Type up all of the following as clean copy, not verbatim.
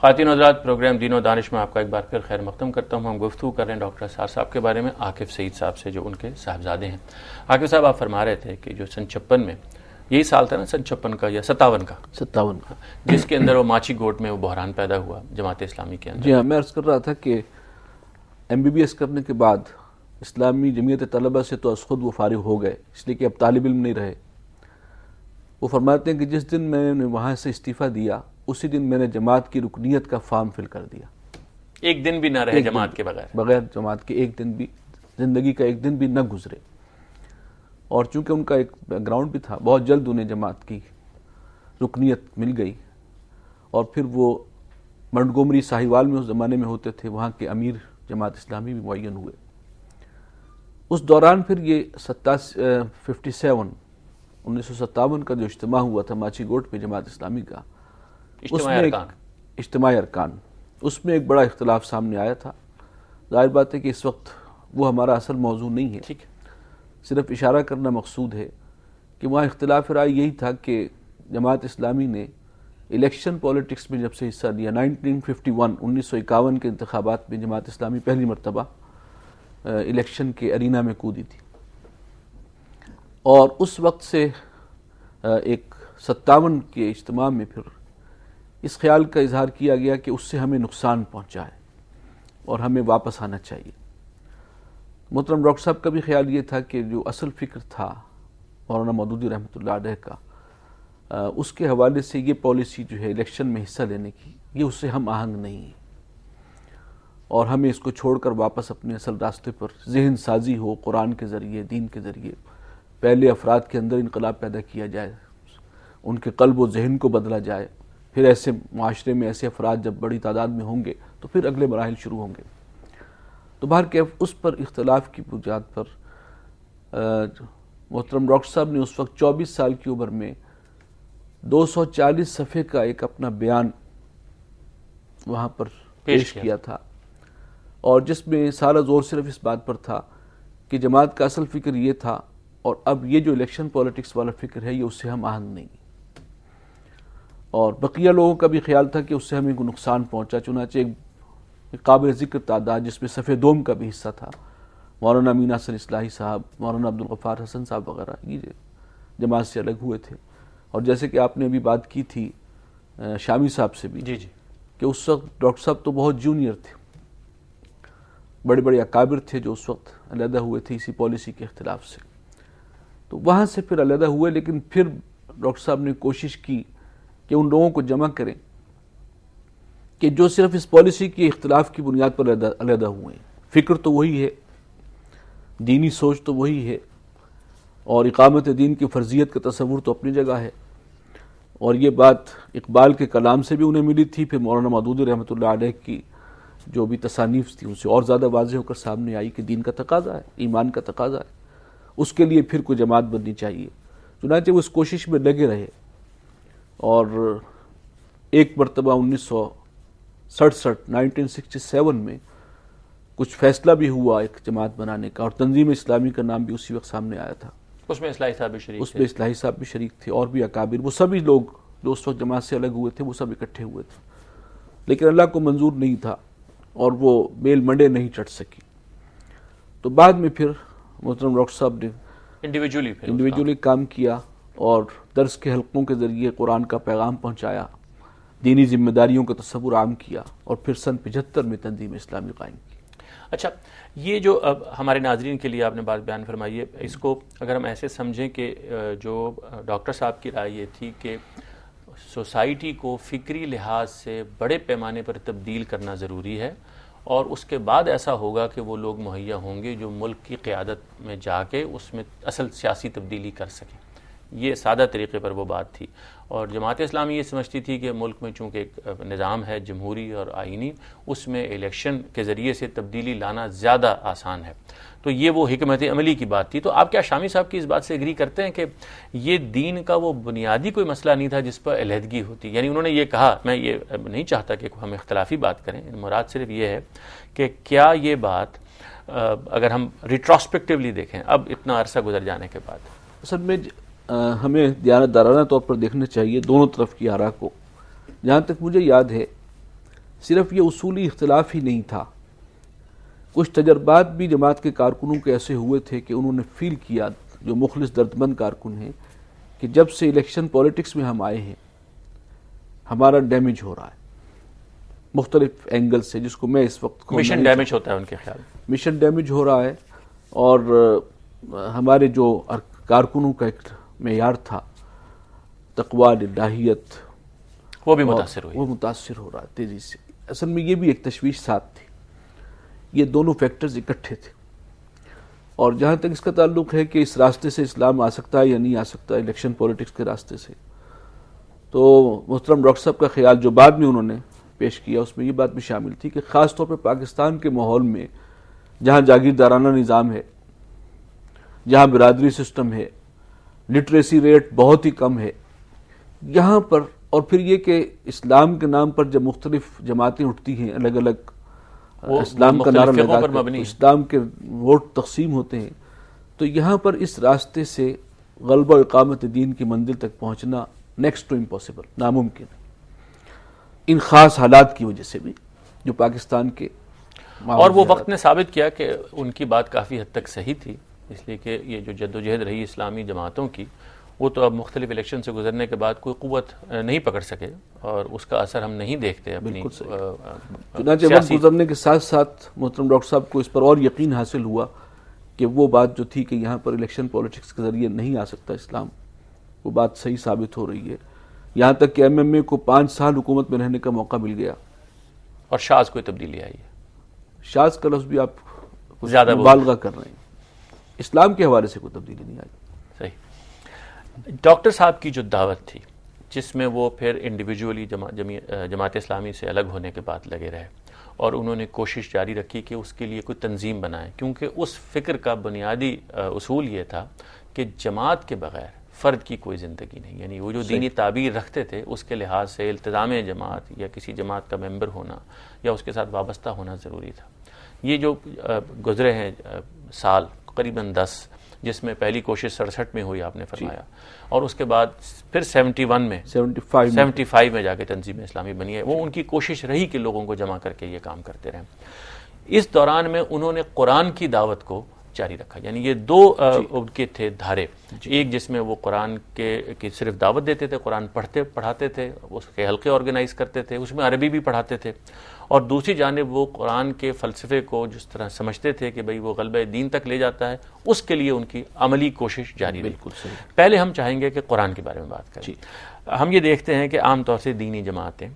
خواتین و حضرات، پروگرام دین و دانش میں آپ کا ایک بار پھر خیر مقدم کرتا ہوں. ہم گفتگو کر رہے ہیں ڈاکٹر اسرار صاحب کے بارے میں، عاقب سعید صاحب سے جو ان کے صاحبزادے ہیں. عاقب صاحب، آپ فرما رہے تھے کہ جو سن 56 میں، یہی سال تھا نا سن 56 کا یا 57 کا، 57 کا، جس کے اندر وہ ماچی گوٹ میں وہ بحران پیدا ہوا جماعت اسلامی کے اندر. جی ہاں، میں عرض کر رہا تھا کہ MBBS کرنے کے بعد اسلامی جمعیت طلبہ سے تو از خود وہ فارغ ہو گئے، اس لیے کہ اب طالب علم نہیں رہے. وہ فرماتے ہیں کہ جس دن میں نے وہاں سے استعفیٰ دیا، اسی دن میں نے جماعت کی رکنیت کا فارم فل کر دیا. ایک دن بھی نہ رہے جماعت کے بغیر جماعت کے ایک دن بھی، زندگی کا ایک دن بھی نہ گزرے. اور چونکہ ان کا ایک بیک گراؤنڈ بھی تھا، بہت جلد انہیں جماعت کی رکنیت مل گئی. اور پھر وہ منٹگومری ساہیوال میں اس زمانے میں ہوتے تھے، وہاں کے امیر جماعت اسلامی بھی معین ہوئے. اس دوران پھر یہ 1957 کا جو اجتماع ہوا تھا ماچی گوٹ پہ جماعت اسلامی کا، اجتماعی ارکان، اس میں ایک بڑا اختلاف سامنے آیا تھا. ظاہر بات ہے کہ اس وقت وہ ہمارا اصل موضوع نہیں ہے، صرف اشارہ کرنا مقصود ہے کہ وہاں اختلاف رائے یہی تھا کہ جماعت اسلامی نے الیکشن پولیٹکس میں جب سے حصہ لیا، 1951 کے انتخابات میں جماعت اسلامی پہلی مرتبہ الیکشن کے ارینا میں کودی تھی. اور اس وقت سے ایک 57 کے اجتماع میں پھر اس خیال کا اظہار کیا گیا کہ اس سے ہمیں نقصان پہنچا ہے اور ہمیں واپس آنا چاہیے. محترم ڈاکٹر صاحب کا بھی خیال یہ تھا کہ جو اصل فکر تھا مولانا مودودی رحمۃ اللہ علیہ کا، اس کے حوالے سے یہ پالیسی جو ہے الیکشن میں حصہ لینے کی، یہ اس سے ہم آہنگ نہیں ہے، اور ہمیں اس کو چھوڑ کر واپس اپنے اصل راستے پر ذہن سازی ہو، قرآن کے ذریعے، دین کے ذریعے پہلے افراد کے اندر انقلاب پیدا کیا جائے، ان کے قلب و ذہن کو بدلا جائے، پھر ایسے معاشرے میں ایسے افراد جب بڑی تعداد میں ہوں گے تو پھر اگلے مراحل شروع ہوں گے. تو بہرکیف اس پر اختلاف کی بنیاد پر محترم ڈاکٹر صاحب نے اس وقت 24 سال کی عمر میں 240 صفحے کا ایک اپنا بیان وہاں پر پیش کیا تھا، اور جس میں سارا زور صرف اس بات پر تھا کہ جماعت کا اصل فکر یہ تھا، اور اب یہ جو الیکشن پولیٹکس والا فکر ہے یہ اس سے ہم آہنگ نہیں. اور بقیہ لوگوں کا بھی خیال تھا کہ اس سے ہمیں کوئی نقصان پہنچا. چنانچہ ایک قابل ذکر تعداد جس میں صف دوم کا بھی حصہ تھا، مولانا امین حسن اصلاحی صاحب، مولانا عبدالغفار حسن صاحب وغیرہ، یہ جماعت سے الگ ہوئے تھے. اور جیسے کہ آپ نے ابھی بات کی تھی شامی صاحب سے بھی، کہ اس وقت ڈاکٹر صاحب تو بہت جونیئر تھے، بڑے بڑے اکابر تھے جو اس وقت علیحدہ ہوئے تھے اسی پالیسی کے اختلاف سے. تو وہاں سے پھر علیحدہ ہوئے، لیکن پھر ڈاکٹر صاحب نے کوشش کی کہ ان لوگوں کو جمع کریں کہ جو صرف اس پالیسی کے اختلاف کی بنیاد پر علیحدہ ہوئے ہیں. فکر تو وہی ہے، دینی سوچ تو وہی ہے، اور اقامت دین کی فرضیت کا تصور تو اپنی جگہ ہے. اور یہ بات اقبال کے کلام سے بھی انہیں ملی تھی، پھر مولانا مودودی رحمۃ اللہ علیہ کی جو بھی تصانیف تھی ان سے اور زیادہ واضح ہو کر سامنے آئی کہ دین کا تقاضا ہے، ایمان کا تقاضا ہے، اس کے لیے پھر کوئی جماعت بننی چاہیے. چنانچہ وہ اس کوشش میں لگے رہے، اور ایک مرتبہ 1967 میں کچھ فیصلہ بھی ہوا ایک جماعت بنانے کا، اور تنظیم اسلامی کا نام بھی اسی وقت سامنے آیا تھا. اس میں اصلاحی صاحب بھی شریک تھے. اس میں اصلاحی صاحب بھی شریک تھے، اور بھی اکابر، وہ سبھی لوگ جو اس وقت جماعت سے الگ ہوئے تھے وہ سب اکٹھے ہوئے تھے. لیکن اللہ کو منظور نہیں تھا اور وہ میل منڈے نہیں چڑھ سکی. تو بعد میں پھر محترم ڈاکٹر صاحب نے انڈیویجولی کام کیا، اور درس کے حلقوں کے ذریعے قرآن کا پیغام پہنچایا، دینی ذمہ داریوں کا تصور عام کیا، اور پھر سن 75 میں تنظیم اسلامی قائم کی. اچھا، یہ جو اب ہمارے ناظرین کے لیے آپ نے بات بیان فرمائی ہے، اس کو اگر ہم ایسے سمجھیں کہ جو ڈاکٹر صاحب کی رائے یہ تھی کہ سوسائٹی کو فکری لحاظ سے بڑے پیمانے پر تبدیل کرنا ضروری ہے، اور اس کے بعد ایسا ہوگا کہ وہ لوگ مہیا ہوں گے جو ملک کی قیادت میں جا کے اس میں اصل سیاسی تبدیلی کر سکیں. یہ سادہ طریقے پر وہ بات تھی. اور جماعت اسلامی یہ سمجھتی تھی کہ ملک میں چونکہ ایک نظام ہے جمہوری اور آئینی، اس میں الیکشن کے ذریعے سے تبدیلی لانا زیادہ آسان ہے. تو یہ وہ حکمت عملی کی بات تھی. تو آپ کیا شامی صاحب کی اس بات سے ایگری کرتے ہیں کہ یہ دین کا وہ بنیادی کوئی مسئلہ نہیں تھا جس پر علیحدگی ہوتی؟ یعنی انہوں نے یہ کہا، میں یہ نہیں چاہتا کہ ہم اختلافی بات کریں، مراد صرف یہ ہے کہ کیا یہ بات اگر ہم ریٹراسپیکٹیولی دیکھیں اب اتنا عرصہ گزر جانے کے بعد، اصل میں ہمیں دیانتدارانہ طور پر دیکھنا چاہیے دونوں طرف کی آراء کو. جہاں تک مجھے یاد ہے صرف یہ اصولی اختلاف ہی نہیں تھا، کچھ تجربات بھی جماعت کے کارکنوں کے ایسے ہوئے تھے کہ انہوں نے فیل کیا، جو مخلص دردمند کارکن ہیں، کہ جب سے الیکشن پولیٹکس میں ہم آئے ہیں ہمارا ڈیمیج ہو رہا ہے مختلف اینگل سے، جس کو میں اس وقت مشن ڈیمیج ہوتا ہے ان کے خیال میں، مشن ڈیمیج ہو رہا ہے، اور ہمارے جو کارکنوں کا ایک معیار تھا تقویٰ الہیت، وہ بھی متاثر ہوئی، وہ متاثر ہو رہا ہے تیزی سے۔ اصل میں یہ بھی ایک تشویش ساتھ تھی، یہ دونوں فیکٹرز اکٹھے تھے۔ اور جہاں تک اس کا تعلق ہے کہ اس راستے سے اسلام آ سکتا ہے یا نہیں آ سکتا الیکشن پولیٹکس کے راستے سے، تو محترم ڈاکٹر صاحب کا خیال جو بعد میں انہوں نے پیش کیا اس میں یہ بات بھی شامل تھی کہ خاص طور پہ پاکستان کے ماحول میں جہاں جاگیردارانہ نظام ہے، جہاں برادری سسٹم ہے، لٹریسی ریٹ بہت ہی کم ہے، یہاں پر، اور پھر یہ کہ اسلام کے نام پر جب مختلف جماعتیں اٹھتی ہیں الگ الگ اسلام کا نعرہ لگا کر، اسلام کے ووٹ تقسیم ہوتے ہیں، تو یہاں پر اس راستے سے غلبہ و اقامت دین کی منزل تک پہنچنا نیکسٹ ٹو امپاسبل، ناممکن ہے، ان خاص حالات کی وجہ سے بھی جو پاکستان کے، اور وہ وقت نے ثابت کیا کہ ان کی بات کافی حد تک صحیح تھی، اس لیے کہ یہ جو جدوجہد رہی اسلامی جماعتوں کی، وہ تو اب مختلف الیکشن سے گزرنے کے بعد کوئی قوت نہیں پکڑ سکے، اور اس کا اثر ہم نہیں دیکھتے اپنی چنانچہ وقت گزرنے کے ساتھ ساتھ محترم ڈاکٹر صاحب کو اس پر اور یقین حاصل ہوا کہ وہ بات جو تھی کہ یہاں پر الیکشن پولیٹکس کے ذریعے نہیں آ سکتا اسلام، وہ بات صحیح ثابت ہو رہی ہے، یہاں تک کہ ایم ایم اے کو 5 سال حکومت میں رہنے کا موقع مل گیا، اور شاذ کوئی تبدیلی آئی ہے، شاذ کا لفظ بھی آپ زیادہ مبالغہ کر رہے ہیں، اسلام کے حوالے سے کوئی تبدیلی نہیں آئی۔ صحیح۔ ڈاکٹر صاحب کی جو دعوت تھی، جس میں وہ پھر انڈیویجولی جماعت اسلامی سے الگ ہونے کے بعد لگے رہے، اور انہوں نے کوشش جاری رکھی کہ اس کے لیے کوئی تنظیم بنائیں، کیونکہ اس فکر کا بنیادی اصول یہ تھا کہ جماعت کے بغیر فرد کی کوئی زندگی نہیں، یعنی وہ جو دینی تعبیر رکھتے تھے اس کے لحاظ سے التزام جماعت یا کسی جماعت کا ممبر ہونا یا اس کے ساتھ وابستہ ہونا ضروری تھا۔ یہ جو گزرے ہیں سال قریباً 10، جس میں پہلی کوشش 67 میں ہوئی آپ نے فرمایا، اور اس کے بعد پھر 75 میں جا کے تنظیم اسلامی بنی ہے، وہ ان کی کوشش رہی کہ لوگوں کو جمع کر کے یہ کام کرتے رہیں۔ اس دوران میں انہوں نے قرآن کی دعوت کو جاری رکھا، یعنی یہ دو ان کے تھے دھارے، ایک جس میں وہ قرآن کی صرف دعوت دیتے تھے، قرآن پڑھاتے تھے، اس کے حلقے آرگنائز کرتے تھے، اس میں عربی بھی پڑھاتے تھے، اور دوسری جانب وہ قرآن کے فلسفے کو جس طرح سمجھتے تھے کہ بھئی وہ غلبہ دین تک لے جاتا ہے، اس کے لیے ان کی عملی کوشش جاری رہی۔ بالکل صحیح۔ پہلے ہم چاہیں گے کہ قرآن کے بارے میں بات کریں۔ ہم یہ دیکھتے ہیں کہ عام طور سے دینی جماعتیں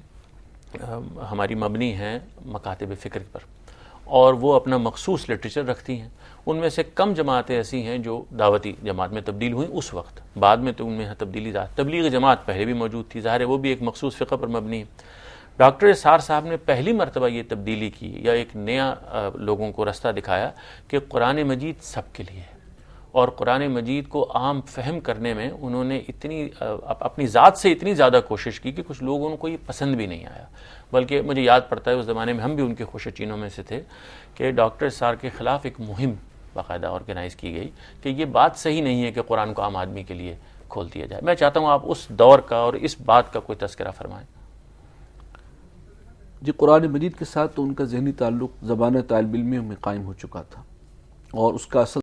ہماری مبنی ہیں مکاتب فکر پر، اور وہ اپنا مخصوص لٹریچر رکھتی ہیں، ان میں سے کم جماعتیں ایسی ہیں جو دعوتی جماعت میں تبدیل ہوئیں اس وقت، بعد میں تو ان میں تبدیلی تبلیغ جماعت پہلے بھی موجود تھی، ظاہر ہے وہ بھی ایک مخصوص فقہ پر مبنی ہے۔ ڈاکٹر اسرار صاحب نے پہلی مرتبہ یہ تبدیلی کی یا ایک نیا لوگوں کو رستہ دکھایا کہ قرآن مجید سب کے لیے ہے، اور قرآن مجید کو عام فہم کرنے میں انہوں نے اپنی ذات سے اتنی زیادہ کوشش کی کہ کچھ لوگوں کو یہ پسند بھی نہیں آیا، بلکہ مجھے یاد پڑتا ہے اس زمانے میں ہم بھی ان کے خوش چینوں میں سے تھے کہ ڈاکٹر اسرار کے خلاف ایک مہم باقاعدہ آرگنائز کی گئی کہ یہ بات صحیح نہیں ہے کہ قرآن کو عام آدمی کے لیے کھول دیا جائے۔ میں چاہتا ہوں آپ اس دور کا اور اس بات کا کوئی تذکرہ فرمائیں۔ جی، قرآن مجید کے ساتھ تو ان کا ذہنی تعلق زبان طالب علم میں قائم ہو چکا تھا، اور اس کا اصل